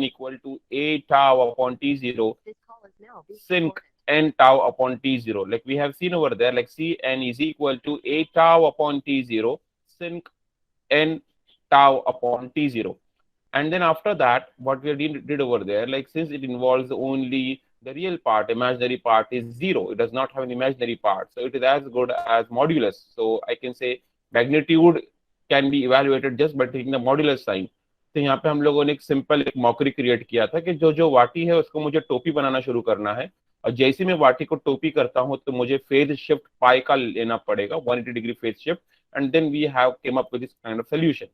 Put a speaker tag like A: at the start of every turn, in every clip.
A: Cn equal to A tau upon T0 sinc n tau upon T0. Like we have seen over there, like Cn is equal to A tau upon T0 sinc n tau upon T0. And then after that, what we did over there, like since it involves only the real part, imaginary part is zero. It does not have an imaginary part. So it is as good as modulus. So I can say magnitude can be evaluated just by taking the modulus sign. तो यहाँ पे हम लोगों ने एक simple एक mockery create किया था कि जो जो वाटी है उसको मुझे टोपी बनाना शुरू करना है, और जैसे मैं वाटी को टोपी करता हूँ तो मुझे फेज शिफ्ट पाई का लेना पड़ेगा, 180 degree phase shift, and then we have came up with this kind of solution,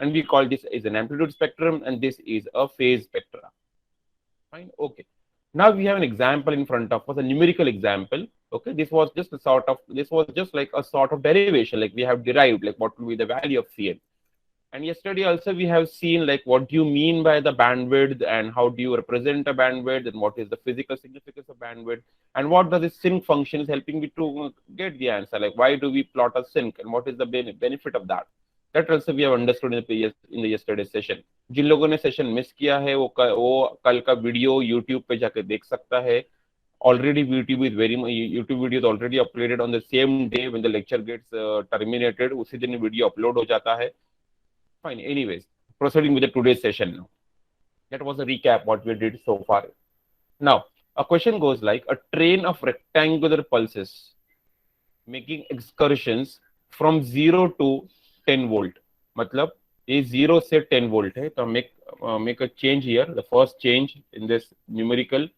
A: and we call this is an amplitude spectrum and this is a phase spectra. Fine. Okay, now we have an example in front of us, a numerical example. Okay, this was just like a sort of derivation, like we have derived like what will be the value of Cn. And yesterday also we have seen like what do you mean by the bandwidth and how do you represent a bandwidth and what is the physical significance of bandwidth and what does this sinc function is helping me to get the answer, like why do we plot a sinc and what is the benefit of that. That also we have understood in the yesterday session. जिन लोगों ने session miss किया है वो कल का video YouTube पे जाके देख सकता है. Already YouTube video is already uploaded on the same day when the lecture gets terminated. उसी दिन वीडियो अपलोड हो जाता है. Fine. Anyways, proceeding with the today's session now. That was a recap what we did so far. Now, a question goes like a train of rectangular pulses making excursions from 0 to 10 volt. मतलब ये 0 से 10 volt है, तो make a change here. The first change in this numerical,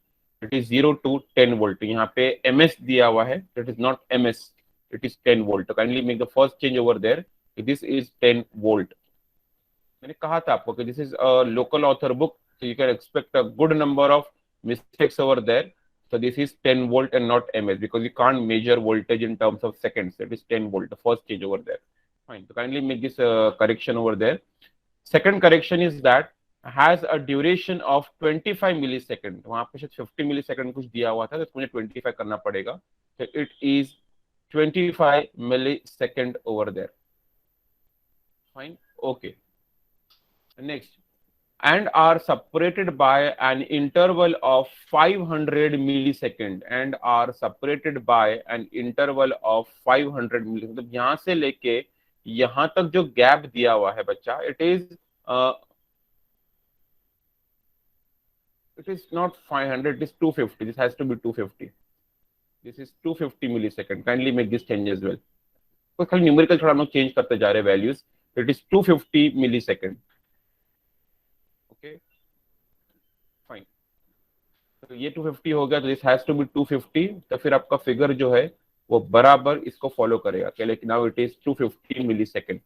A: it is 0 to 10 volt. यहाँ पे ms दिया हुआ है, it is not ms, it is 10 volt. So kindly make the first change over there. This is 10 volt. मैंने कहा था आपको कि this is a local author book, so you can expect a good number of mistakes over there. So this is 10 volt and not ms because you can't measure voltage in terms of seconds. It is 10 volt, the first change over there. Fine. So kindly make this correction over there. Second correction is that has a duration of 25 millisecond. वहाँ पे शायद 50 millisecond कुछ दिया हुआ था, तो मुझे 25 करना पड़ेगा. So it is 25 millisecond over there. Fine. Okay. Next, and are separated by an interval of 500 millisecond and are separated by an interval of 500 millisecond. मतलब यहाँ से लेके यहाँ तक जो गैप दिया हुआ है बच्चा, it is not 500, it is 250. This has to be 250. This is 250 millisecond. Kindly make this change as well. तो खाली न्यूमेरिकल थोड़ा हम लोग चेंज करते जा रहे हैं values. It is 250 millisecond. Okay, fine. तो ये 250 हो गया, तो this has to be 250. तो फिर आपका फिगर जो है वो बराबर इसको फॉलो करेगा क्या, लेकिन now it is 250 millisecond.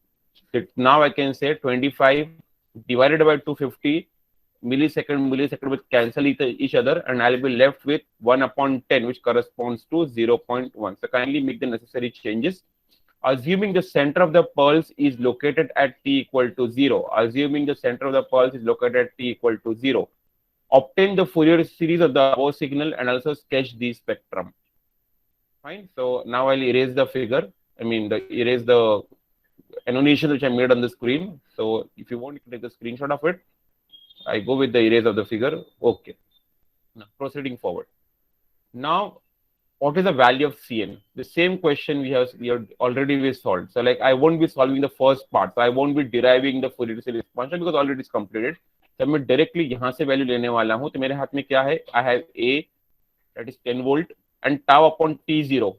A: So now I can say 25 divided by 250 millisecond will cancel each other and I'll be left with 1 upon 10 which corresponds to 0.1. So kindly make the necessary changes. Assuming the center of the pulse is located at t equal to 0. Assuming the center of the pulse is located at t equal to 0. Obtain the Fourier series of the above signal and also sketch the spectrum. Fine. So now I'll erase the figure. Erase the annotation which I made on the screen. So if you want, you can take the screenshot of it. I go with the erase of the figure. Okay. Now proceeding forward. Now, what is the value of Cn? The same question we have already solved. So like I won't be solving the first part. So I won't be deriving the Fourier series function because already it's completed. So मैं directly यहाँ से value लेने वाला हूँ. तो मेरे हाथ में क्या है? I have A, that is 10 volt, and tau upon T0.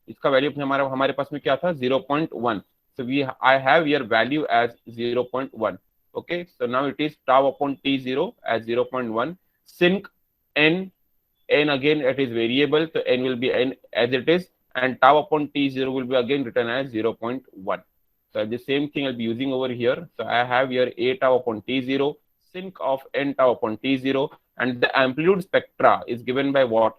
A: इसका value हमारे पास में क्या था? 0.1. So I have here value as 0.1. Okay. So now it is tau upon T0 as 0.1. Sinc n again it is variable, so n will be n as it is, and tau upon T0 will be again written as 0.1. So the same thing I'll be using over here. So I have here A tau upon T0, sinc of n tau upon T0, and the amplitude spectra is given by what?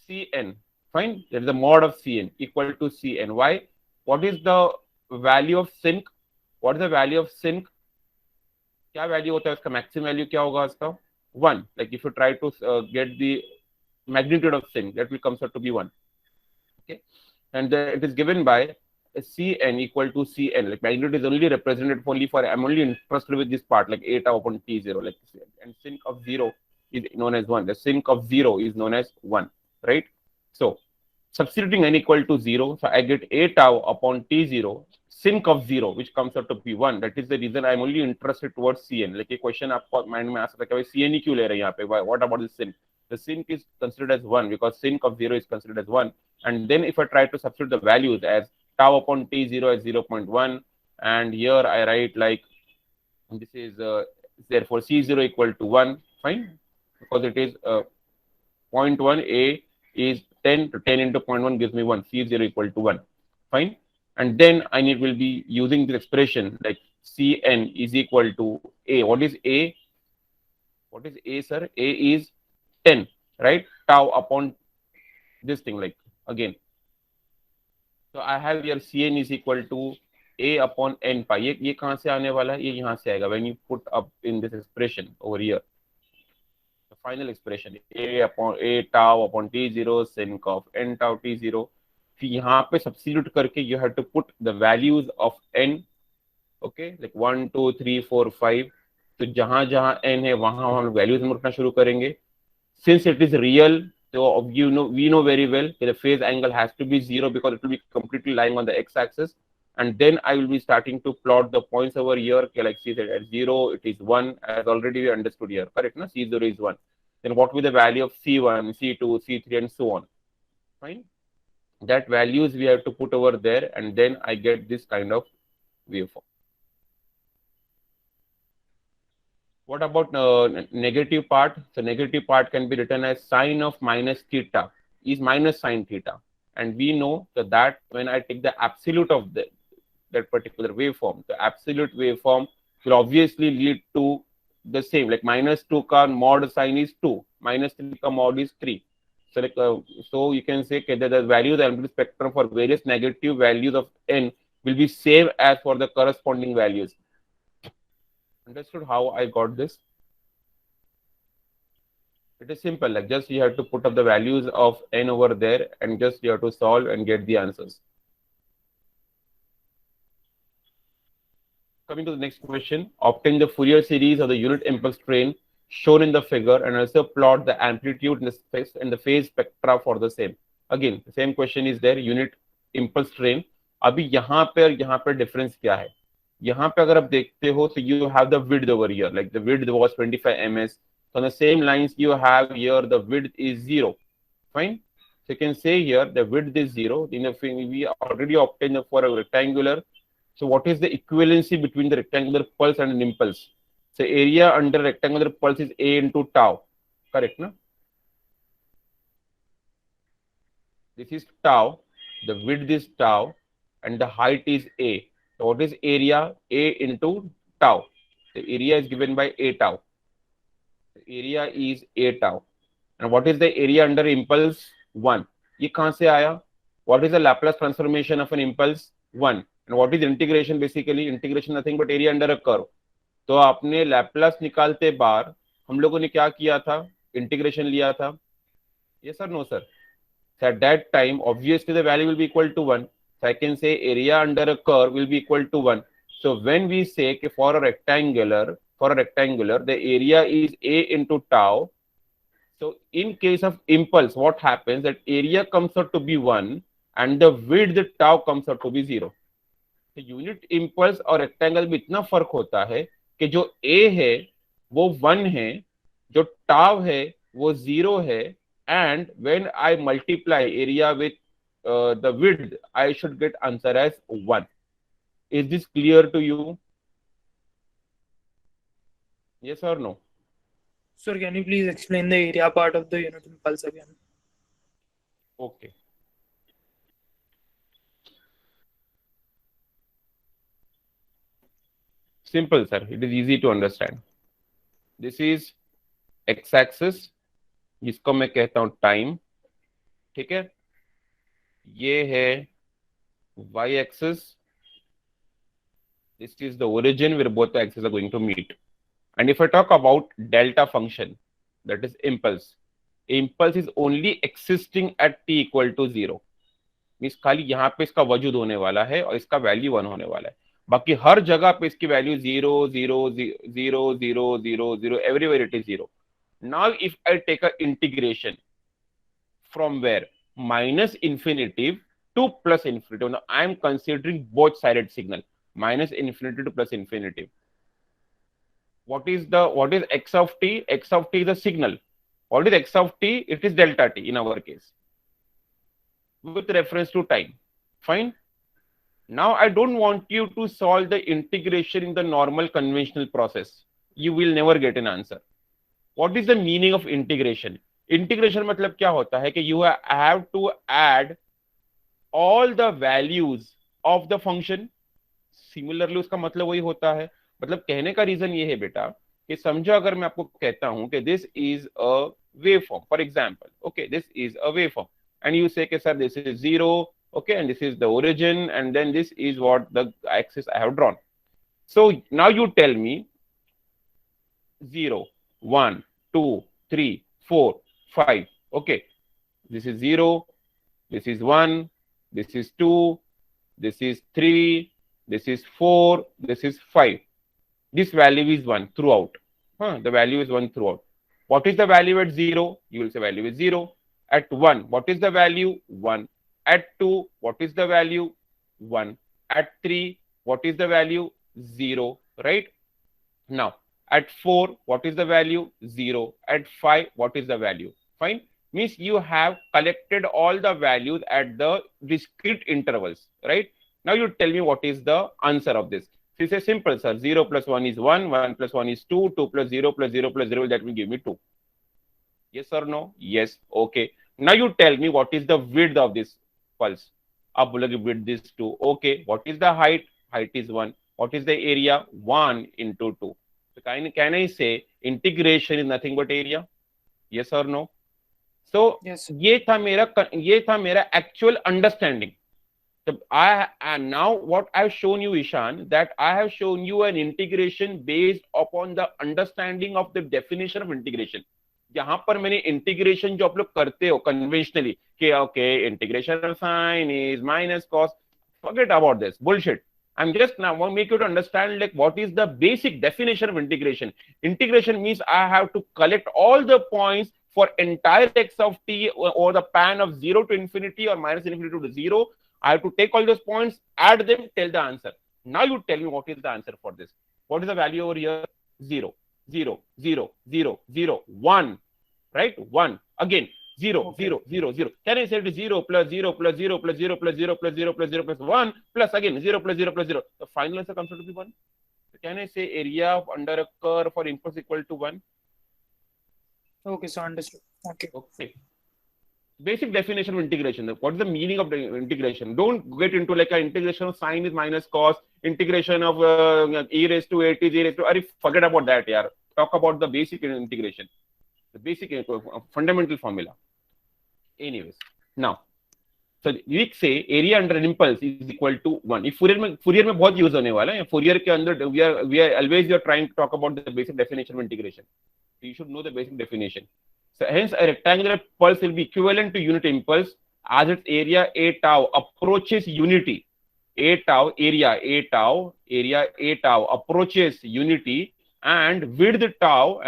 A: Cn. Fine. There is a mod of Cn equal to Cn. Why? What is the value of sinc? What is the value of sinc? क्या value होता है उसका? Maximum value क्या होगा उसका? 1. Like if you try to get the magnitude of sinc, that will comes out to be 1. Okay, and it is given by Cn equal to Cn, like magnitude is only represented only for, I'm only interested with this part, like a tau upon t0, like, and sinc of 0 is known as 1. The sinc of 0 is known as 1, right? So substituting n equal to 0, so I get a tau upon t0, sinc of 0, which comes out to be 1. That is the reason I'm only interested towards Cn. Like a question आपको mind में आ सकता है कि Cn ही क्यों ले रहे हैं यहाँ पे? What about the sinc? The sinc is considered as 1 because sinc of 0 is considered as 1. And then if I try to substitute the values as tau upon t0 as 0.1, and here I write like this is therefore C0 equal to 1, fine, because it is 0.1, A is 10, to 10 into 0.1 gives me 1, C0 equal to 1, fine. And then I will be using this expression like Cn is equal to A. What is A? What is A, sir? A is 10, right? Tau upon this thing, like again. So I have here Cn is equal to A upon n pi. ये कहाँ से आने वाला है? ये यहाँ से आएगा. When you put up in this expression over here, the final expression A upon A tau upon t0 sinc of n tau t0. फिर यहाँ पे substitute करके you have to put the values of n. Okay, like 1, 2, 3, 4, 5. तो जहाँ जहाँ n है वहाँ हम values रखना शुरू करेंगे. Since it is real, so we know very well that the phase angle has to be 0 because it will be completely lying on the x-axis. And then I will be starting to plot the points over here. Okay, like see that at 0 it is 1, as already we understood here. Correct? No? C0 is 1. Then what will be the value of C1, C2, C3, and so on? Fine. That values we have to put over there, and then I get this kind of waveform. What about negative part? So negative part can be written as sine of minus theta is minus sine theta. And we know that when I take the absolute of that particular waveform, the absolute waveform will obviously lead to the same, like minus 2 ka mod sine is 2, minus 3 ka mod is 3. So like so you can say that the value of the amplitude spectrum for various negative values of n will be same as for the corresponding values. Understood how I got this? It is simple, like just you have to put up the values of n over there and just you have to solve and get the answers. Coming to the next question, obtain the Fourier series of the unit impulse train shown in the figure and also plot the amplitude in the space and the phase spectra for the same. Again, the same question is there, unit impulse train. अभी यहाँ पे difference क्या है? यहाँ पे अगर आप देखते हो तो you have the width over here, like the width was 25 ms. So on the same lines you have here the width is 0. Fine. So you can say here the width is 0. In the we already obtained for a rectangular. So what is the equivalency between the rectangular pulse and an impulse? So area under rectangular pulse is A into tau. Correct, no? This is tau. The width is tau and the height is A. So what is area? A into tau. The area is given by A tau. The area is A tau. And what is the area under impulse? 1. ये कहाँ से आया? What is the Laplace transformation of an impulse? 1. And what is integration basically? Integration nothing but area under a curve. तो आपने Laplace निकालते बार हम लोगों ने क्या किया था? Integration लिया था. Yes or no, sir? So at that time, obviously the value will be equal to 1. So I can say area under a curve will be equal to 1. So when we say for a rectangular, the area is A into tau. So in case of impulse, what happens that area comes out to be 1 and the width tau comes out to be 0. So unit impulse और rectangle में इतना फर्क होता है कि जो A है वो 1 है, जो tau है वो 0 है, and when I multiply area with the width, I should get answer as 1. Is this clear to you? Yes or no?
B: Sir, can you please explain the area part of the unit impulse again?
A: Okay. Simple, sir. It is easy to understand. This is x-axis, जिसको मैं कहता हूँ time. ठीक है, ये है y-axis. This is the origin where both the axes are going to meet. And if I talk about delta function, that is impulse. Impulse is only existing at t equal to 0. Means खाली यहाँ पे इसका वजूद होने वाला है और इसका वैल्यू 1 होने वाला है, बाकी हर जगह पे इसकी value 0 0 0 0 0 0 everywhere it is 0. Now if I take a integration from where minus infinity to plus infinity. Now I am considering both sided signal, minus infinity to plus infinity. What is x of t? X of t is a signal. What is x of t? It is delta t in our case with reference to time. Fine. Now I don't want you to solve the integration in the normal conventional process. You will never get an answer. What is the meaning of integration? Integration मतलब क्या होता है कि you have to add all the values of the function. Similarly उसका मतलब वही होता है. मतलब कहने का रीजन ये है बेटा कि समझो अगर मैं आपको कहता हूं कि this is a wave form, for example, okay, this is a wave form and you say sir this is 0, okay, and this is the origin and then this is what the axis I have drawn. So now you tell me 0 1 2 3 4 5. Okay, this is 0, this is 1, this is 2, this is 3, this is 4, this is 5. This value is 1 throughout. The value is 1 throughout. What is the value at 0? You will say value is 0. At 1, what is the value? 1. At 2, what is the value? 1. At 3, what is the value? 0. Right? Now, at 4, what is the value? 0. At 5, what is the value? Fine. Means you have collected all the values at the discrete intervals, right? Now you tell me what is the answer of this. So it's a simple, sir. 0 plus 1 is 1, 1 plus 1 is 2, 2 plus 0 plus 0 plus 0, that will give me 2. Yes or no? Yes. Okay. Now you tell me what is the width of this pulse. Ab bologe width is 2. Okay. What is the height? Height is 1. What is the area? 1 into 2. So can I say integration is nothing but area? Yes or no? So
B: Yes.
A: ये था मेरा actual understanding. So and now what I've shown you, Ishan, that I have shown you an integration based upon the understanding of the definition of integration. जहां पर मैंने integration जो आप लोग करते हो कन्वेंशनली कि okay integration of sine is minus cos, forget about this bullshit. I'm just now want to make you to understand like what is the basic definition of integration. Integration means I have to collect all the points for entire x of t or the span of 0 to infinity or minus infinity to 0. I have to take all those points, add them, tell the answer. Now you tell me what is the answer for this. What is the value over here? 0, 0, 0, 0, 0, 1, right? 1 again. 0, okay. 0, 0, 0. Can I say it is 0 plus 0 plus 0 plus 0 plus 0 plus 0 plus 0 plus 1 plus again 0 plus 0 plus 0? The final answer comes out to be 1. So can I say area of under a curve for impulse equal to 1?
B: Okay, so understood. Okay.
A: Okay. Basic definition of integration. What is the meaning of the integration? Don't get into like an integration of sine is minus cos, integration of e raised to 8 is e raised to. Forget about that, yaar. Talk about the basic integration, the basic fundamental formula. Anyways, now, so we say area under an impulse is equal to 1. If Fourier में बहुत use होने वाला है. Fourier के अंदर we are always trying to talk about the basic definition of integration. So you should know the basic definition. So hence a rectangular pulse will be equivalent to unit impulse as its area a tau approaches unity. A tau area a tau approaches unity and width tau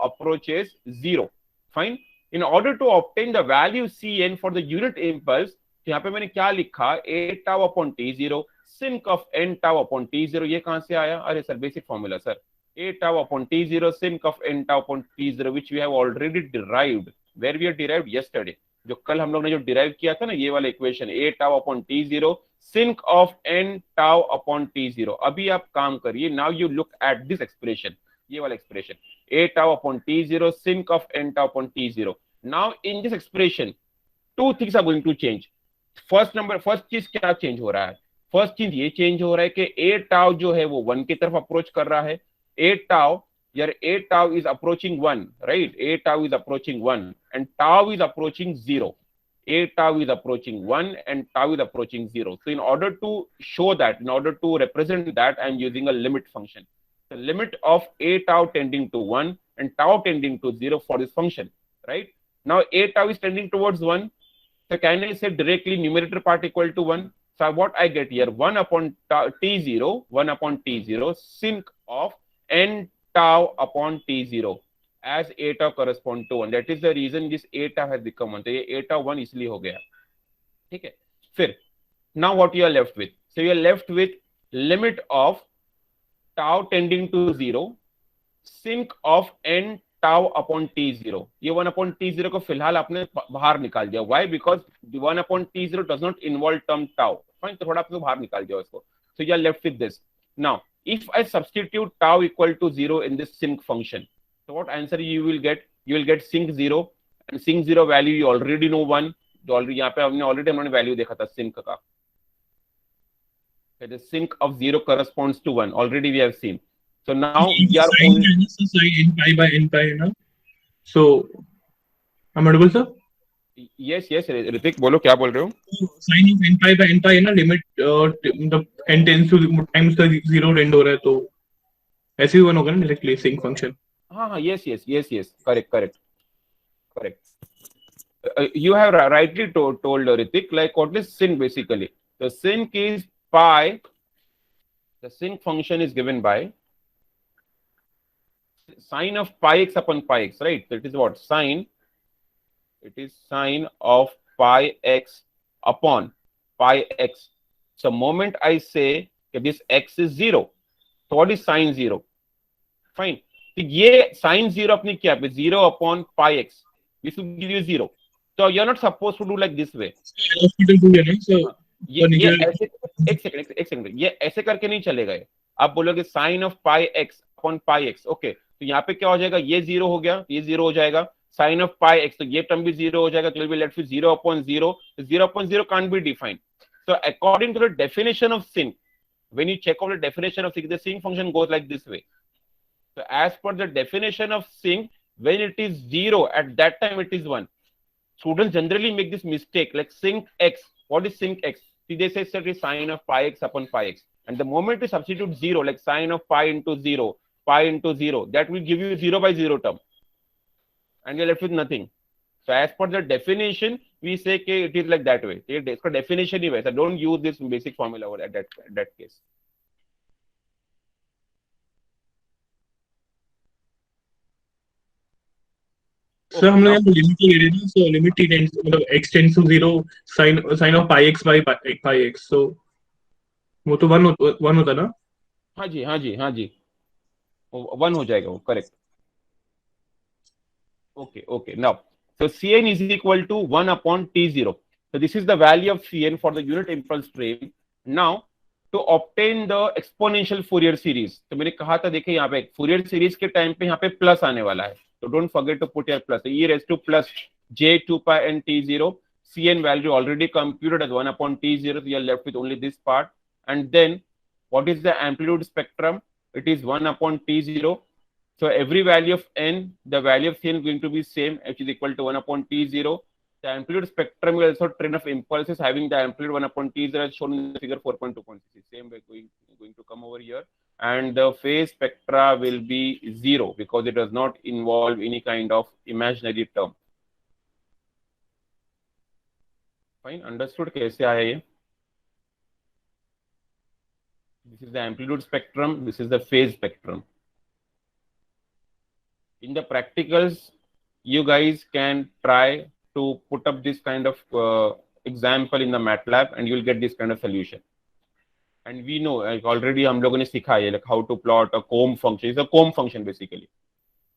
A: approaches 0. Fine. In order to obtain the value Cn for the unit impulse, यहाँ पे मैंने क्या लिखा? A tau upon T0 sin of n tau upon T0. ये कहाँ से आया? अरे sir basic formula sir. A tau upon T0 sin of n tau upon T0, which we have already derived. Where we have derived yesterday. जो कल हम लोग ने जो derive किया था ना ये वाला equation A tau upon T0 sin of n tau upon T0. अभी आप काम करिए. Now you look at this expression. ये वाला expression a tau upon T0 sin of n tau upon T0. Now in this expression two things are going to change. First चीज क्या change हो रहा है? First चीज ये change हो रहा है कि a tau जो है वो 1 की तरफ approach कर रहा है. A tau is approaching 1, right? A tau is approaching 1 and tau is approaching 0. A tau is approaching 1 and tau is approaching 0. So in order to show that, in order to represent that, I'm using a limit function. The limit of a tau tending to 1 and tau tending to 0 for this function, right? Now a tau is tending towards 1. So can I say directly numerator part equal to 1? So what I get here, 1 upon T0, 1 upon T0, sinc of n tau upon T0 as a tau correspond to 1. That is the reason this a tau has become 1. तो ये a tau 1 इसलिए हो गया. ठीक है. फिर now what you are left with? So you are left with limit of tau tending to 0, sinc of n tau upon T0. ये 1 upon T0 को फिलहाल आपने बाहर निकाल दिया. Why? Because the 1 upon T0 does not involve term tau. Fine, तो थोड़ा आपने बाहर निकाल दिया इसको. So you are left with this. Now, if I substitute tau equal to 0 in this sinc function, so what answer you will get? You will get sinc 0, and sinc 0 value you already know 1. जो already यहाँ पे हमने already हमने value देखा था sinc का. The sinc of 0 corresponds to 1. Already we have seen. So now we are
C: only sin n pi by n pi, na? So am I audible, sir?
A: Yes, Hrithik बोलो क्या बोल रहे हो?
C: Sin of n pi by n pi है ना, limit the n tends to times the 0 end हो रहा है, तो ऐसे ही 1 होगा ना डायरेक्टली sinc function.
A: हाँ, yes, correct. You have rightly told Hrithik, like what is sinc basically? The sinc is pi. The sinc function is given by sine of pi x upon pi x, right? So it is what? Sine. It is sine of pi x upon pi x. So moment I say that this x is 0, so what is sine 0? Fine. So ये sine 0 अपने क्या पे 0 upon pi x. This will give you 0. So you are not supposed to do like this way. ये ऐसे एक second ये ऐसे करके नहीं चलेगा. ये आप बोलोगे sine of pi x upon pi x. Okay, तो यहाँ पे क्या हो जाएगा? ये 0 हो गया, ये 0 हो जाएगा. साइन ऑफ पाई एक्स, तो ये टर्म भी 0 हो जाएगा. तो will be left with 0 upon 0. 0 upon 0 can't be defined. So according to the definition of sinc, when you check out the definition of sinc, the sinc function goes like this way. So as per the definition of sinc, when it is 0, at that time it is 1. Students generally make this mistake, like sinc x. What is sinc x? See, they say it is sine of pi x upon pi x. And the moment you substitute 0, like sine of pi into 0, that will give you 0 by 0 term. And you're left with nothing. So as per the definition, we say okay, it is like that way. It's a definition anyway. So don't use this basic formula at that case.
C: Sir हम लोग यहाँ limit ले रहे हैं ना, so limit t tends मतलब x tends to 0 sin of pi x by pi x, so वो तो 1 होता ना.
A: हाँ जी 1 हो जाएगा वो. Correct. Okay, now so Cn is equal to 1 upon T0. So this is the value of Cn for the unit impulse stream. Now to obtain the exponential Fourier series, तो मैंने कहा था देखिए यहाँ पे Fourier series के time पे यहाँ पे प्लस आने वाला है. So don't forget to put your plus. E raised to plus j 2 pi n T0. Cn value already computed as 1 upon T0. So you are left with only this part. And then what is the amplitude spectrum? It is 1 upon T0. So every value of n, the value of Cn is going to be same, which is equal to 1 upon T0. The amplitude spectrum will also train of impulses having the amplitude 1 upon T0 as shown in the figure 4.2.6. Same way going to come over here. And the phase spectra will be 0 because it does not involve any kind of imaginary term. Fine, understood? कैसे आया ये? This is the amplitude spectrum. This is the phase spectrum. In the practicals, you guys can try to put up this kind of example in the MATLAB and you will get this kind of solution. And we know, like already हम लोगों ने सीखा है, like how to plot a comb function. It's a comb function basically.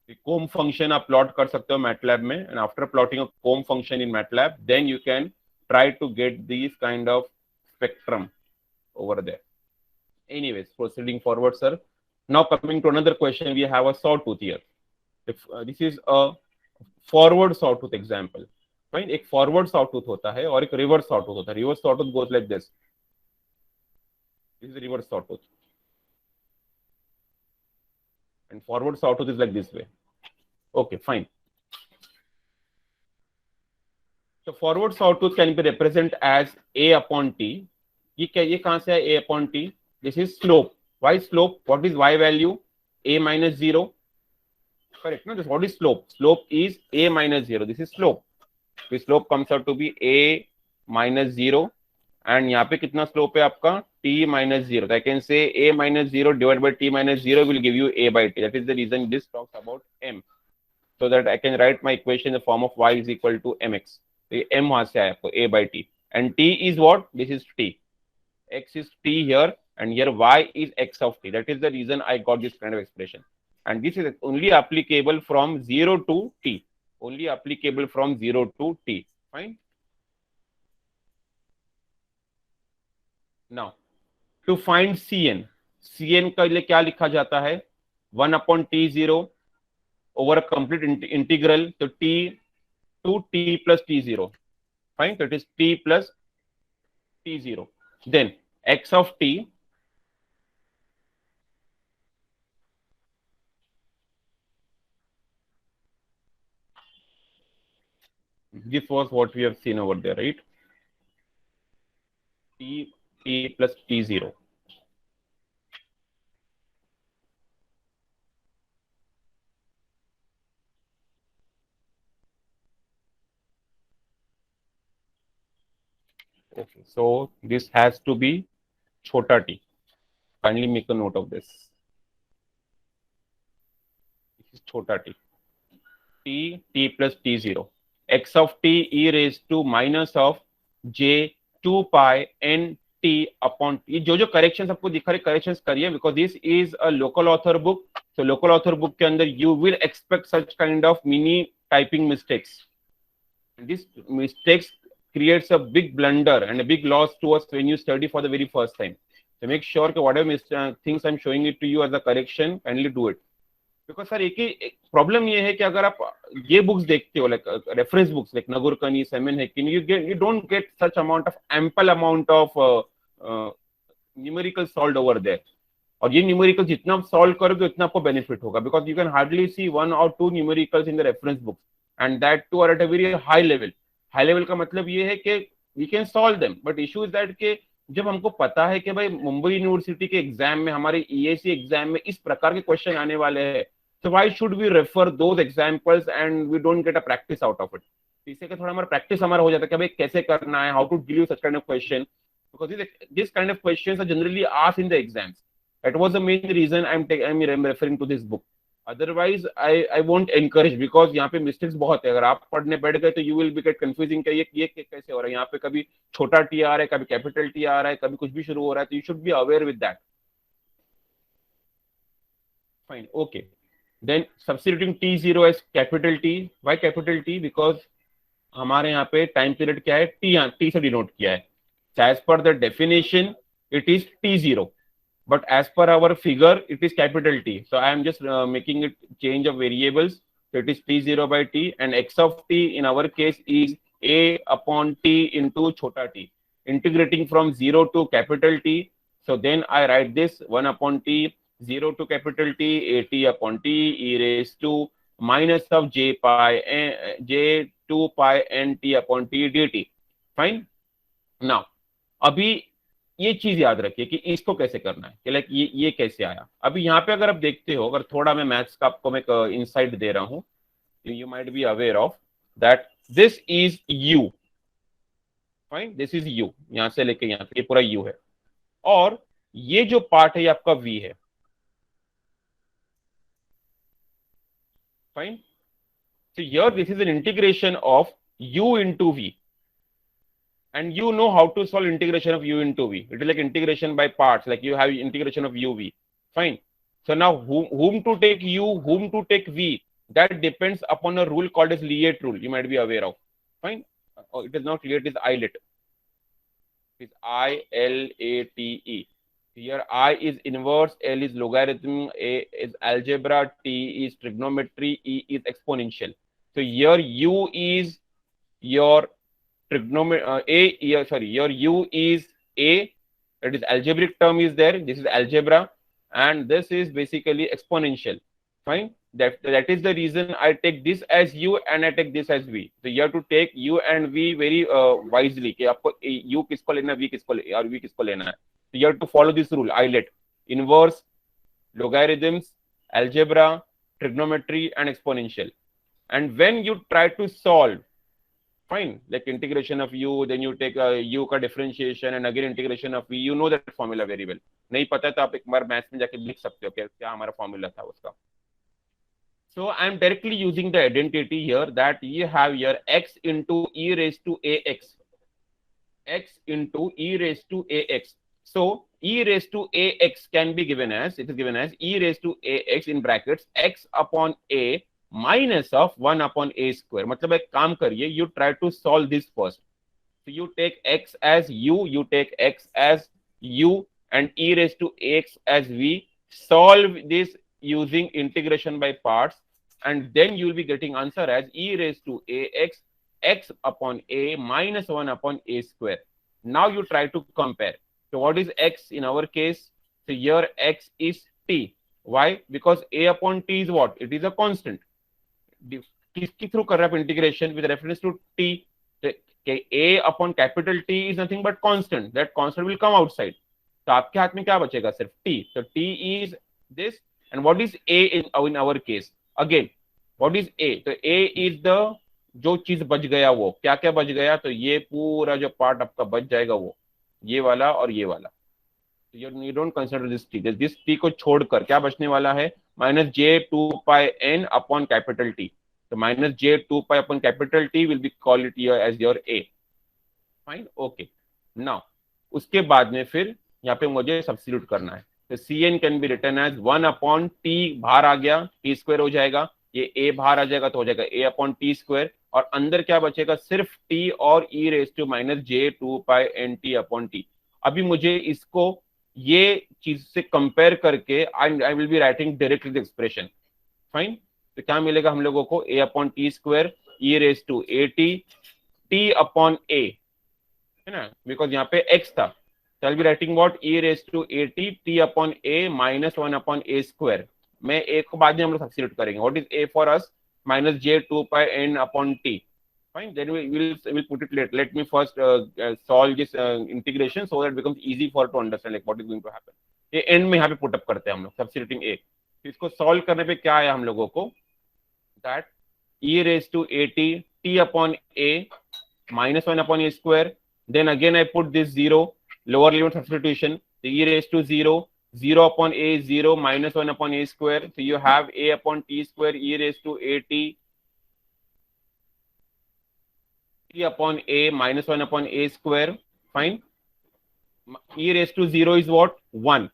A: The comb function आप plot कर सकते हो MATLAB में, and after plotting a comb function in MATLAB, then you can try to get these kind of spectrum over there. Anyways, proceeding forward, sir. Now coming to another question, we have a sawtooth here. If this is a forward sawtooth example, right? एक forward sawtooth होता है और एक reverse sawtooth होता है. Reverse sawtooth goes like this. This is the reverse sawtooth. And forward sawtooth is like this way. Okay, fine. So forward sawtooth can be represented as A upon T. ये कहाँ से है A upon T? This is slope. Why slope? What is y value? A minus 0. Correct. No, what is slope? Slope is A minus 0. This is slope. Slope comes out to be a minus 0 and यहाँ पे कितना slope है आपका t minus 0. I can say a minus 0 divided by t minus 0 will give you a by t. That is the reason this talks about m. So that I can write my equation in the form of y is equal to mx. तो ये m वहां से आया आपको a by t. And t is what? This is t. X is t here and here y is x of t. That is the reason I got this kind of expression. And this is only applicable from 0 to t. Only applicable from 0 to t. Fine. Now, to find Cn, Cn का लिए क्या लिखा जाता है 1/t0 over a complete integral to t to t plus t0. Fine, so it is t plus t0. Then x of t this was what we have seen over there, right? T plus t0. Okay, so this has to be chota t. Kindly make a note of this. This is chota t. T plus t0. X of t e raised to minus of j 2 pi n t upon t. जो corrections आपको दिखा रहे corrections करिए because this is a local author book. So local author book के अंदर you will expect such kind of mini typing mistakes. This mistakes creates a big blunder and a big loss to us when you study for the very first time. So make sure that whatever things I'm showing it to you as a correction, kindly do it. Because sir एक problem ये है कि अगर आप ये books देखते हो like reference books like नगुरकनी सेमन हेकिन you don't get such amount of ample amount of numerical solved over there. और ये न्यूमेरिकल जितना आप सॉल्व करोगे उतना आपको बेनिफिट होगा because you can hardly see 1 or 2 numericals in the reference books and that too are at a very high level. High level का मतलब ये है कि we can solve them but issue is that के जब हमको पता है कि भाई मुंबई यूनिवर्सिटी के एग्जाम में हमारे ईएसी एग्जाम में इस प्रकार के क्वेश्चन आने वाले हैं so why should we refer those examples and we don't get a practice out of it. इससे कि थोड़ा हमारा प्रैक्टिस हमारा हो जाता है कि भाई कैसे करना है, how to deal with such kind of question because this kind of questions are generally asked in the exams. That was the main reason I'm referring to this book. Otherwise I won't encourage because यहाँ पे mistakes बहुत है. अगर आप पढ़ने बैठ गए तो you will be get confusing कि ये कैसे हो रहा है, यहाँ पे कभी छोटा टी आ रहा है, कभी कैपिटल टी आ रहा है, कभी कुछ भी शुरू हो रहा है, तो you should be aware with that. Fine, okay. Then substituting t0 as capital T. Why capital T? Because हमारे यहाँ पे टाइम पीरियड क्या है, t से डिनोट किया है. So as per the definition, it is t0, but as per our figure, it is capital T. So I am just making it change of variables. So it is t0 by t, and x of t in our case is a upon t into chota t, integrating from 0 to capital T. So then I write this 1 upon t 0 to capital T, at upon t e raised to minus of j 2 pi n t upon t dt. Fine. Now, अभी ये चीज याद रखिए कि इसको कैसे करना है कि लाइक ये कैसे आया. अभी यहाँ पे अगर आप देखते हो, अगर थोड़ा मैं मैथ्स का आपको मैं इनसाइट दे रहा हूँ, you might be aware of that this is u. Fine, this is u. यहाँ से लेके यहाँ तक ये पूरा u है और ये जो पार्ट है ये आपका v है. Fine. So here this is an integration of u into v, and you know how to solve integration of u into v. It is like integration by parts, like you have integration of uv. Fine. So now whom to take u, whom to take v, that depends upon a rule called as Liet rule. You might be aware of. Fine. Oh, it is not Liet, it is Eilert. It is I-L-A-T-E. Here I is inverse, L is logarithm, A is algebra, T is trigonometry, E is exponential. So here U is your trigonometry, your U is A, that is algebraic term is there, this is algebra, and this is basically exponential. Fine. That is the reason I take this as U and I take this as V. So you have to take U and V very wisely. कि आपको U किसको लेना, V किसको लेना और V किसको लेना है. So you have to follow this rule. Eilert, inverse, logarithms, algebra, trigonometry, and exponential. And when you try to solve Fine, like integration of u, then you take u का differentiation and again integration of v. You know that formula very well. नहीं पता तो आप एक बार maths में जाके लिख सकते हो क्या हमारा फॉर्मूला था उसका. So I am directly using the identity here that you have here x into e raised to ax. X into e raised to ax. So e raised to ax can be given as, it is given as e raised to ax in brackets x upon a minus of 1 upon a square. मतलब एक काम करिए, you try to solve this first. So you take x as u, you take x as u and e raised to ax as v. Solve this using integration by parts and then you will be getting answer as e raised to ax x upon a minus 1 upon a square. Now you try to compare. So what is x in our case? So here x is t. Why? Because a upon t is what? It is a constant. किसके through कर रहा है integration with reference to t? a upon capital T is nothing but constant. That constant will come outside. तो आपके हाथ में क्या बचेगा? सिर्फ t. So t is this. And what is a in our case? Again, what is a? तो a is the जो चीज बच गया वो क्या क्या बच गया? तो ये पूरा जो पार्ट आपका बच जाएगा वो ये वाला और ये वाला. You don't consider this t. This t को छोड़कर क्या बचने वाला है? Minus J two pi N upon capital T. तो minus J two pi upon capital T will be call it as your A. Fine, okay. Now उसके बाद में फिर यहाँ पे मुझे सब्स्टिट्यूट करना है. तो C N can be written as 1 upon T. बाहर आ गया टी स्क्वायर हो जाएगा, ये ए बाहर आ जाएगा तो हो जाएगा ए अपॉन टी स्क्वायर और अंदर क्या बचेगा? सिर्फ टी और E raise to minus J two pi N T upon T. अभी मुझे इसको ये चीज से कंपेयर करके I will be writing directly the expression. Fine, तो क्या मिलेगा हम लोगों को? A upon T square E raise to A T T upon A है ना, बिकॉज यहाँ पे एक्स था. तो I will be writing what? E raise to A T T upon A minus 1 upon A square. मैं A को बाद में हम लोग सब्स्टिट्यूट करेंगे. What is A for us? Minus J two pi N upon T. Fine, then we'll put it later. Let me first solve this integration so that it becomes easy for to understand like what is going to happen. ये end में यहाँ पे put up करते हैं हम लोग substituting a. तो इसको solve करने पे क्या आया हम लोगों को? That e raised to a t t upon a minus 1 upon a square. Then again I put this 0 lower limit substitution. The e raised to 0 0 upon a is 0 minus 1 upon a square. So you have a upon t square e raised to a t t upon a minus 1 upon a square. Fine. E raised to 0 is what? 1.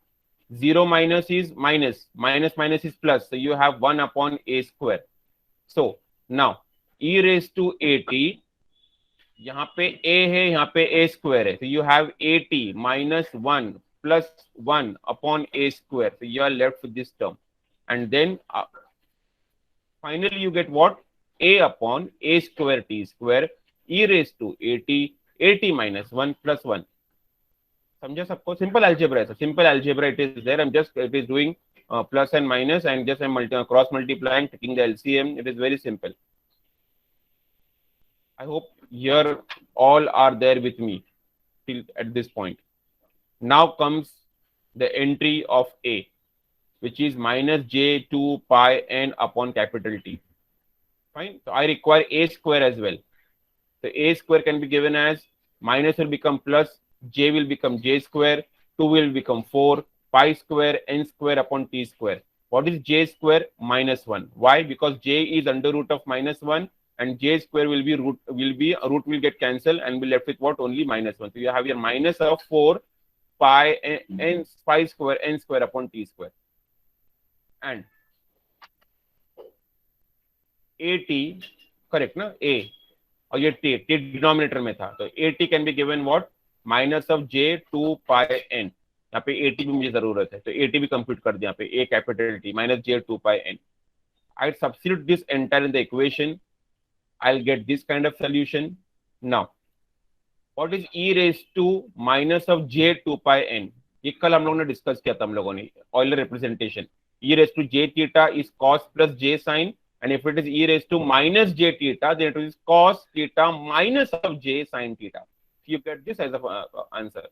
A: 0 minus is minus. Minus minus is plus. So you have 1 upon a square. So now e raised to a t, यहाँ पे a है, यहाँ पे a square है. So you have a t minus 1 plus 1 upon a square. So you are left with this term. And then finally you get what? A upon a square t square e raised to a t minus 1 plus 1. समझा सबको? Simple algebra है. Simple algebra it is there. It is doing plus and minus and just I'm cross multiplying, taking the LCM. It is very simple. I hope here all are there with me till at this point. Now comes the entry of a, which is minus j 2 pi n upon capital T. Fine. So I require a square as well. So a square can be given as minus will become plus, j will become j square, 2 will become 4, pi square n square upon t square. What is j square? Minus 1. Why? Because j is under root of minus 1 and j square will be root will get cancelled and be left with what? Only minus 1. So you have your minus of 4 pi n pi square n square upon t square. And at, correct ना? a और ये t denominator में था, तो at can be given what? Minus of j 2 pi n. यहाँ पे at भी मुझे जरूरत है, तो at भी कंप्यूट कर दिया. यहाँ पे a capital T minus j 2 pi n. I substitute this entire in the equation. I'll get this kind of solution. Now, what is e raised to minus of j 2 pi n? ये कल हम लोगों ने discuss किया था हम लोगों ने, Euler representation. e raised to j theta is cos plus j sin. And if it is e raised to minus j theta, then it is cos theta minus of j sin theta. So you get this as an answer.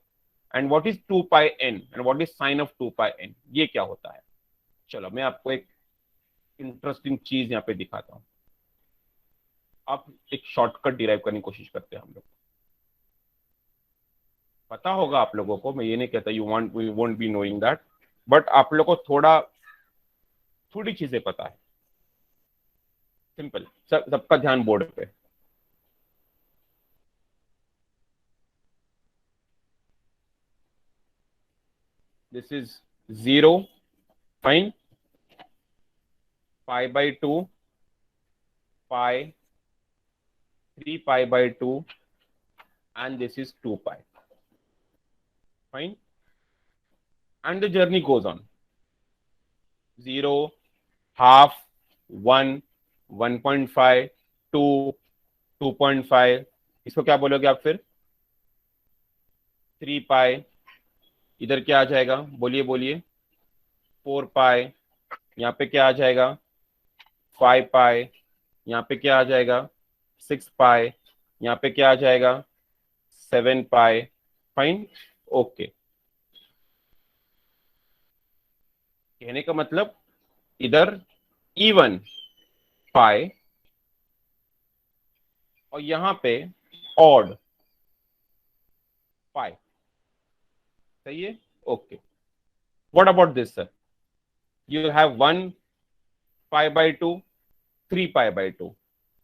A: And what is 2 pi n? And what is sin of 2 pi n? ये क्या होता है? चलो मैं आपको एक interesting चीज यहाँ पे दिखाता हूँ. अब एक शॉर्टकट डिराइव करने की कोशिश करते हैं हम लोग। पता होगा आप लोगों को, मैं ये नहीं कहता you won't be knowing that, but आप लोग को थोड़ी चीजें पता है। सिंपल, सबका ध्यान बोर्ड पे। This is 0, fine, pi by 2, pi, 3 pi by 2, and this is 2 pi. Fine. And the journey goes on. 0, half, 1, 1.5, 2, 2.5. इसको क्या बोलोगे आप फिर? 3 पाई, इधर क्या आ जाएगा? बोलिए बोलिए। 4 पाई, यहाँ पे क्या आ जाएगा? 5 पाई, यहाँ पे क्या आ जाएगा? 6 पाई, यहाँ पे क्या आ जाएगा? 7 पाई। Fine, okay. कहने का मतलब इधर इवन पाई और यहां पे ऑड पाई। सही है, okay. What about this sir? You have 1 pi by 2, 3 pi by 2।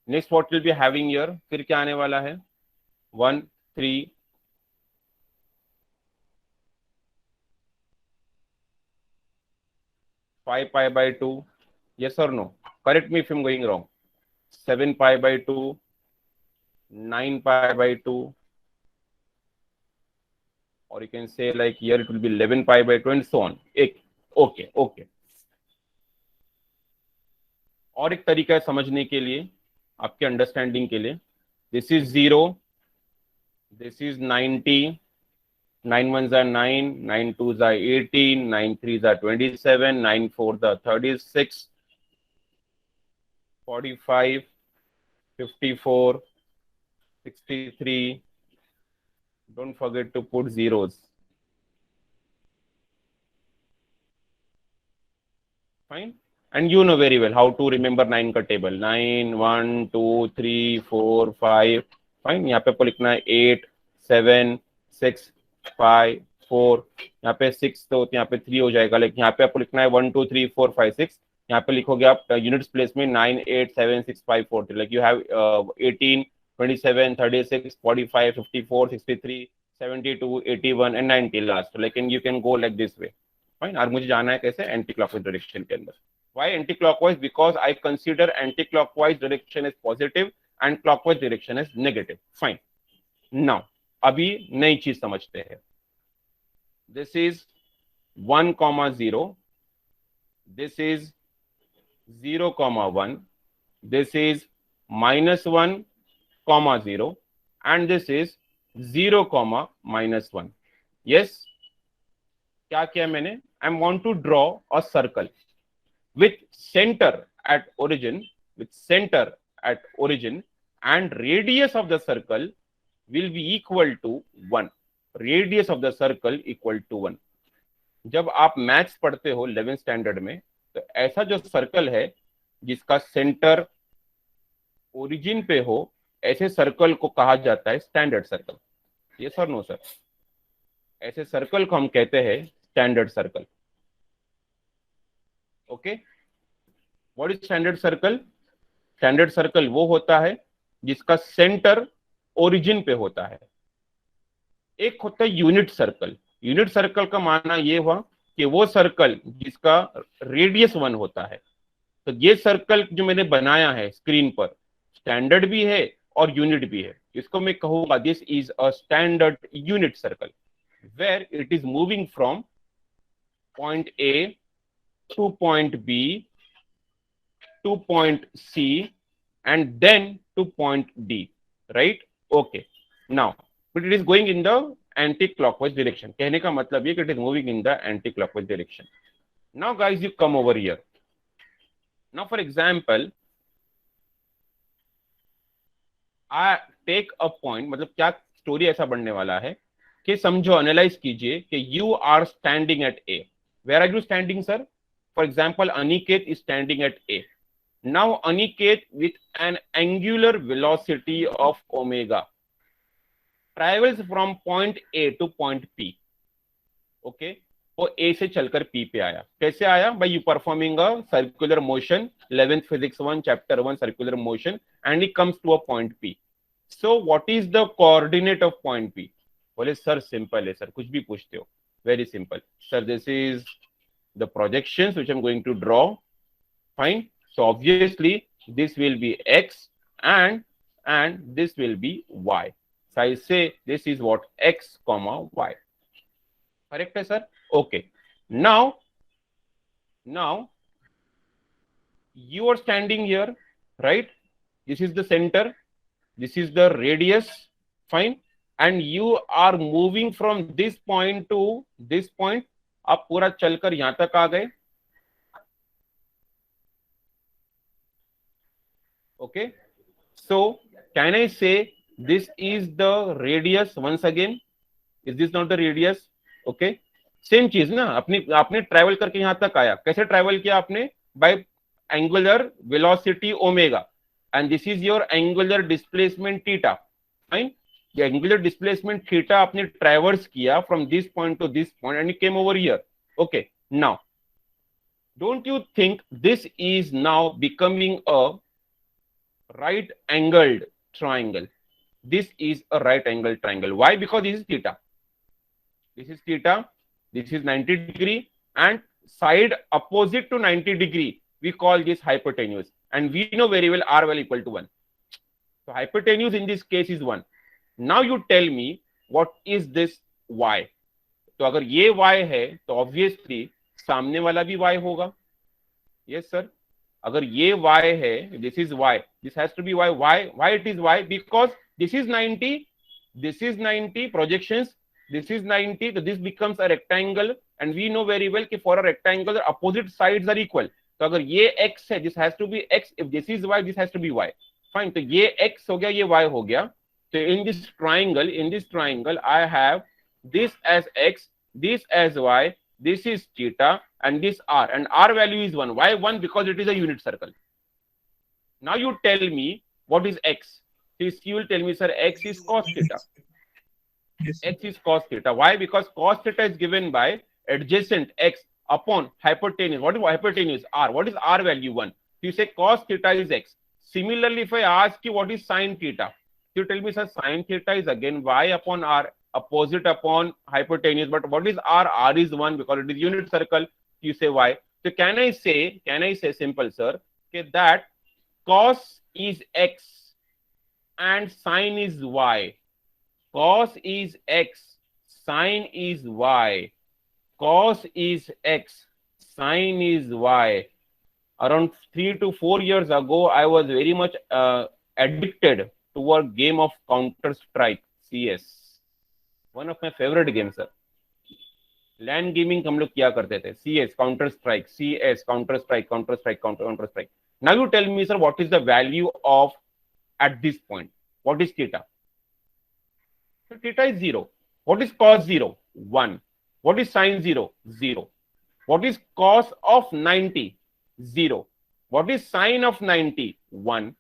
A: Next what will be having here? फिर क्या आने वाला है? 1, 3, 5 pi by 2, yes or no? Correct me if I'm going wrong. 7 pi by 2, 9 pi by 2, or you can say like here it will be 11 pi by 2 and so on. Okay. और एक तरीका है समझने के लिए, आपके अंडरस्टैंडिंग के लिए। This is 0, this is 90, 9 1s are 9, 9 2s are 18, 9 3s are 27, 9 4s are 36, 45, 54, 63. Don't forget to put zeros. Fine. And you know very well how to remember 9 का table. 9, 1, 2, 3, 4, 5. Fine. यहाँ पे आपको लिखना है 8, 7, 6, 5, 4. यहाँ पे 6 तो यहाँ पे 3 हो जाएगा, लेकिन यहाँ पे आपको लिखना है 1, 2, 3, 4, 5, 6. यहाँ पे लिखोगे आप यूनिट्स प्लेस में 9, 8, 7, 6, 5, 4, 3. Like you have 18, 27, 36, 45, 54, 63, 72, 81 and 90 last. Like and you can go like this way. Fine. और मुझे जाना है कैसे? एंटी क्लॉकवाइज डायरेक्शन के अंदर. Why anti-clockwise? Because I consider anti-clockwise direction as positive and clockwise direction as negative. Fine. Now, अभी नई चीज समझते हैं. This is 1, 0. This is 0, 1. This is -1, 0. And this is 0, -1. Yes? क्या किया मैंने? I want to draw a circle with center at origin, and radius of the circle will be equal to 1. Radius of the circle equal to 1. जब आप maths पढ़ते हो 11th standard में, तो ऐसा जो सर्कल है जिसका सेंटर ओरिजिन पे हो, ऐसे सर्कल को कहा जाता है स्टैंडर्ड सर्कल. यस और नो सर? ऐसे सर्कल को हम कहते हैं standard circle. Okay, what is standard circle? Standard circle वो होता है जिसका सेंटर ओरिजिन पे होता है. एक होता है यूनिट सर्कल. यूनिट सर्कल का माना ये हुआ कि वो सर्कल जिसका रेडियस 1 होता है. तो ये सर्कल जो मैंने बनाया है स्क्रीन पर, स्टैंडर्ड भी है और यूनिट भी है. इसको मैं कहूंगा this is a standard unit circle, where it is moving from point A to point B to point C and then to point D, right? Okay. Now, but it is going in the anti-clockwise direction. कहने का मतलब ये कि it is moving in the anti-clockwise direction. Now, guys, you come over here. Now, for example, I take a point. मतलब क्या story ऐसा बनने वाला है कि समझो, एनालाइज कीजिए कि you are standing at A. Where are you standing, sir? For example, Aniket is standing at A. Now Aniket, with an angular velocity of omega, travels from point A to point P. Okay, वो A से चलकर P पे आया. कैसे आया? By you performing a circular motion, 11th physics 1 chapter 1 circular motion, and it comes to a point P. So what is the coordinate of point P? बोले sir simple है sir, कुछ भी पूछते हो. Very simple. Sir, this is the projections which I'm going to draw. Fine. So obviously this will be X and this will be Y. So I say this is what X comma Y. Correct है sir? Okay. Now you are standing here, right? This is the center. This is the radius. Fine. And you are moving from this point to this point. आप पूरा चलकर यहां तक आ गए. Okay. So can I say this is the radius once again? Is this not the radius? Okay. Same चीज ना, आपने travel करके यहां तक आया. कैसे ट्रैवल किया आपने? By angular velocity omega, and this is your angular displacement theta. Fine. ये एंगुलर डिस्प्लेसमेंट थीटा आपने ट्रैवर्स किया from this point to this point and you came over here. Okay. Now don't you think this is now becoming a right angled triangle? This is a right angled triangle. Why? Because this is theta. This is theta. This is 90 degree, and side opposite to 90 degree we call this hypotenuse, and we know very well r value equal to 1. So hypotenuse in this case is 1. Now you tell me what is this y? तो अगर ये y है तो obviously सामने वाला भी y होगा. Yes sir. अगर ये y है, this is y, this has to be y. Why it is y? Because this is 90, this is 90 projections, this is 90, so this becomes a rectangle, and we know very well कि for a rectangle the opposite sides are equal. तो अगर ये x है, this has to be x. If this is y, this has to be y. Fine. तो ये x हो गया, ये y हो गया. So in this triangle I have this as x, this as y, this is theta, and this r, and r value is 1. Why 1? Because it is a unit circle. Now you tell me what is x. You will tell me, sir, x is cos theta.
C: Yes.
A: X is cos theta. Why? Because cos theta is given by adjacent x upon hypotenuse. What is hypotenuse? R. What is r value? 1. So you say cos theta is x. Similarly, if I ask you what is sin theta, you tell me, sir, sin theta is again y upon r, opposite upon hypotenuse. But what is r? R is 1 because it is unit circle. You say y. So can I say simple sir, okay, that cos is x and sin is y. Cos is x, sin is y. Cos is x, sin is y. Around 3 to 4 years ago, I was very much addicted to a game of Counter-Strike CS. One of my favorite games, sir. LAN gaming हम लोग किया करते थे. CS, counter strike, CS, counter strike, counter strike, counter strike. Now you tell me sir, what is the value of at this point? What is theta? So theta is 0. What is cos 0? 1. What is sin 0? 0. What is cos of 90? 0. What is sin of 90? 1.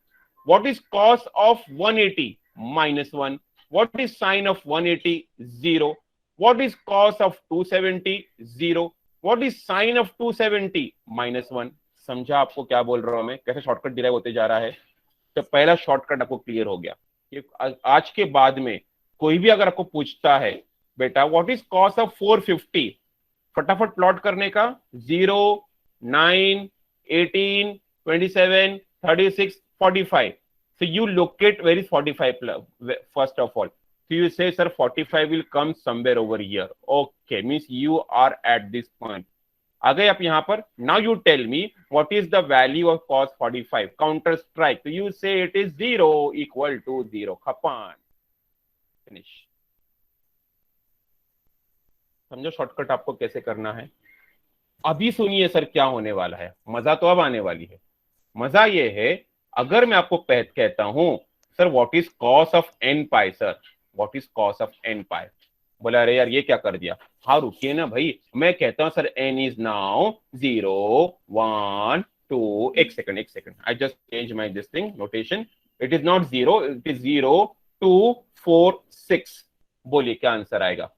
A: What is cos of 180? -1. What is sin of 180? 0. What is cos of 270? 0. What is sin of 270? -1. समझा आपको क्या बोल रहा हूं मैं, कैसे shortcut derive होते जा रहा है? तो पहला शॉर्टकट आपको क्लियर हो गया कि आज के बाद में कोई भी अगर आपको पूछता है, बेटा व्हाट इज कॉस ऑफ 450, फटाफट प्लॉट करने का. 0, 9, 18, 27, 36, 45. So you locate where is 45 first of all. So you say, sir, 45 will come somewhere over here. Okay, means you are at this point. आ गए आप यहाँ पर. Now you tell me what is the value of cos 45? Counter strike. So you say it is 0 equal to 0. खपान. Finish. समझो shortcut आपको कैसे करना है. अभी सुनिए सर क्या होने वाला है. मजा तो अब आने वाली है. मजा ये है, अगर मैं आपको कहता हूं sir what is cos of n pi, sir what is cos of n पाई, बोला अरे यार ये क्या कर दिया. हाँ रुकिए ना भाई, मैं कहता हूं सर n इज नाउ 0, 1, 2, एक second, I just change my this thing notation. It is not 0, it is 0 2 4 6. बोलिए क्या आंसर आएगा?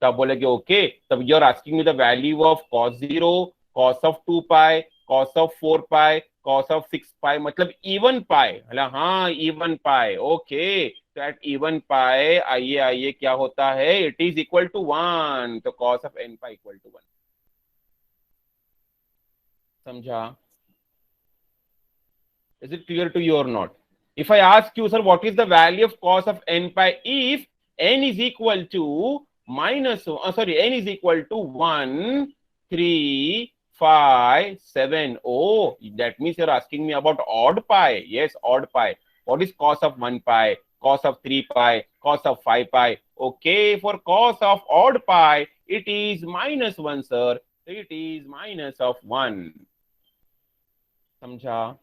A: तब बोलेगे ओके, तब you are asking me the value of cos 0, cos of 2 pi, cos of 4 pi, cos of 6 pi, मतलब even pi. हाँ even pi. Okay, तो at even pi आइए क्या होता है? It is equal to 1. तो cos of n pi equal to 1. समझा? Is it clear to you or not? If I ask you, sir, what is the value of cos of n pi if n is equal to n is equal to 1, 3, 5, 7. Oh, that means you're asking me about odd pi. Yes, odd pi. What is cos of 1 pi, cos of 3 pi, cos of 5 pi? Okay, for cos of odd pi, it is -1, sir. It is minus of 1. समझा?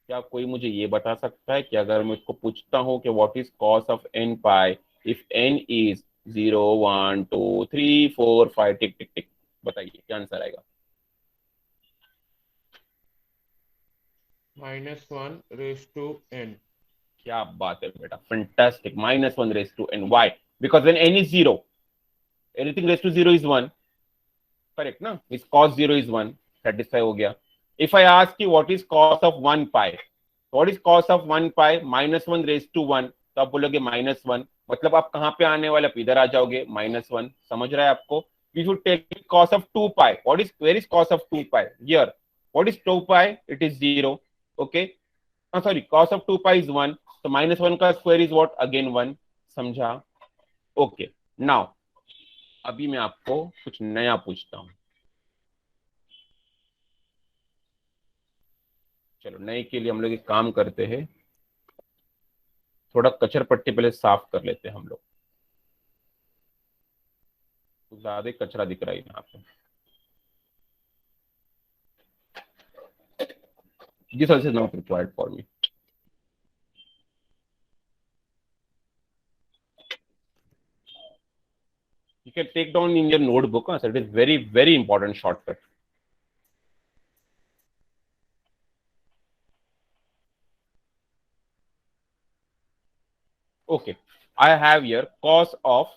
A: क्या कोई मुझे ये बता सकता है कि अगर मैं इसको पूछता हूं कि what is cos of n pi if n is 0 1 2 3 4 5 टिक टिक टिक, बताइए क्या आंसर आएगा?
D: -1 raised to n.
A: क्या बात है बेटा, fantastic. -1 raised to n. Why? Because when n is 0, anything raised to 0 is 1. Correct ना? इस cos 0 is 1. सेटिस्फाई हो गया. If I ask you what is cos of 1 pi, what is cos of 1 pi? -1 raised to 1. तो आप बोलोगे -1, मतलब आप कहाँ पे आने वाले? आप इधर आ जाओगे. -1 समझ रहा है आपको? We should take cos of 2 pi. Where is cos of 2 pi? Here. What is 2 pi? It is 0. Okay. Sorry, cos of 2 pi is 1. So -1 का square is what? Again 1. समझा? Okay. Now, अभी मैं आपको कुछ नया पूछता हूँ. चलो, नए के लिए हम लोग एक काम करते हैं, थोड़ा कचर पट्टी पहले साफ कर लेते हैं हम लोग. तो ज्यादा कचरा दिख रहा है यहाँ पे. This also is not required for me. You can take down in your notebook. So it is very, very important shortcut. Okay, I have here cos of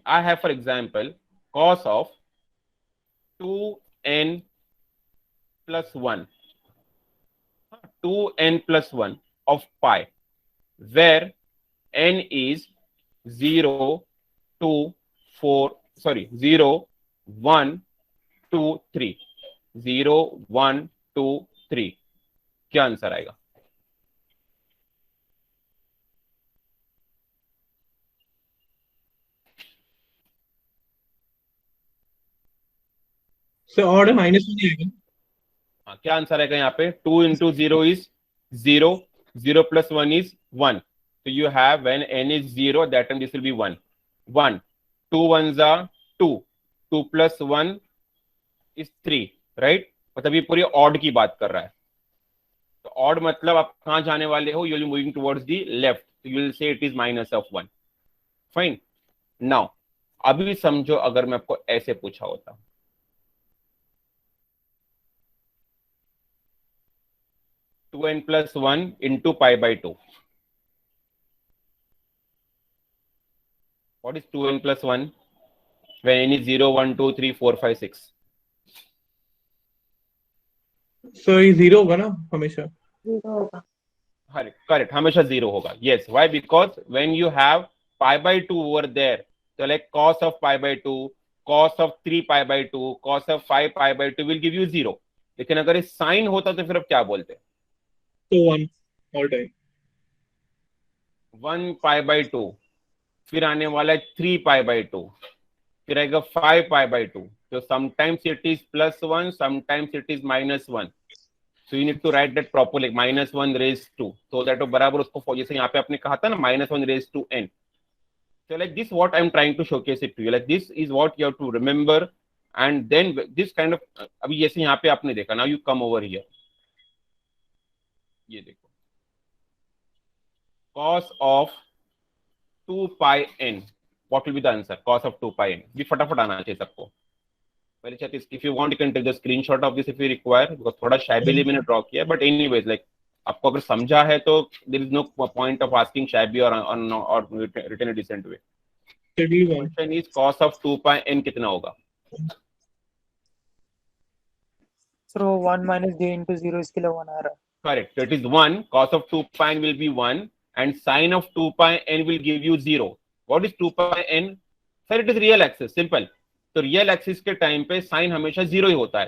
A: I have, for example, cos of 2n plus 1, 2n plus 1 of pi, where n is 0, 2, 4, sorry, 0, 1, 2, 3, 0, 1, 2, 3. क्या answer आएगा?
C: Sir order -1 ही आएगा.
A: हाँ, क्या answer आएगा यहाँ पे? 2 into 0 is 0, 0 plus 1 is 1. So you have when n is 0, that time this will be 1. 1, 2 ones are 2, 2 plus 1 is 3, right? मतलब ये पूरी ऑड की बात कर रहा है. तो ऑड मतलब आप कहाँ जाने वाले हो? You will moving towards the left, तो you will say it is -1. Fine. Now अभी समझो, अगर मैं आपको ऐसे पूछा होता, two N plus 1 into pi by 2. What is 2n plus 1 when n is 0, 1, 2, 3, 4, 5, 6?
C: Sir ये 0 होगा ना हमेशा?
A: Correct. हमेशा 0 होगा. Yes. Why? Because when you have pi by 2 over there, so like cos of pi by 2, cos of 3 pi by 2, cos of 5 pi by 2 will give you 0. लेकिन अगर ये sign होता तो फिर अब क्या बोलते?
C: तो 1 ऑल टाइम.
A: 1 pi by 2, फिर आने वाला है 3 pi by 2, फिर आएगा 5 pi by 2. So sometimes it is +1, sometimes it is -1. So you need to write that properly, -1 raised to, so that बराबर उसको, जैसे यहाँ पे आपने कहा था ना, -1 raised to n. So like this, what I'm trying to showcase it to you, like this is what you have to remember, and then this kind of, अभी जैसे यहाँ पे आपने देखा, now you come over here, ये देखो, cos of 2 pi n. What will be the answer? Cos of 2 pi n. भी फटाफट आना चाहिए सबको. पहले check this. If you want, you can take the screenshot of this if you require. Because थोड़ा shabbily मैंने draw किया. But anyways, like आपको अगर समझा है तो there is no point of asking shabby or written a decent way. Question is cos of 2 pi n कितना होगा?
B: So 1 minus j into 0 इसके लिए 1 आ रहा है.
A: Correct. So it is 1. Cos of 2 pi n will be 1. And sine of 2 pi n will give you 0. What is 2 pi n? Sir, it is real axis. Simple. तो real axis के time पे sign हमेशा 0 ही होता है.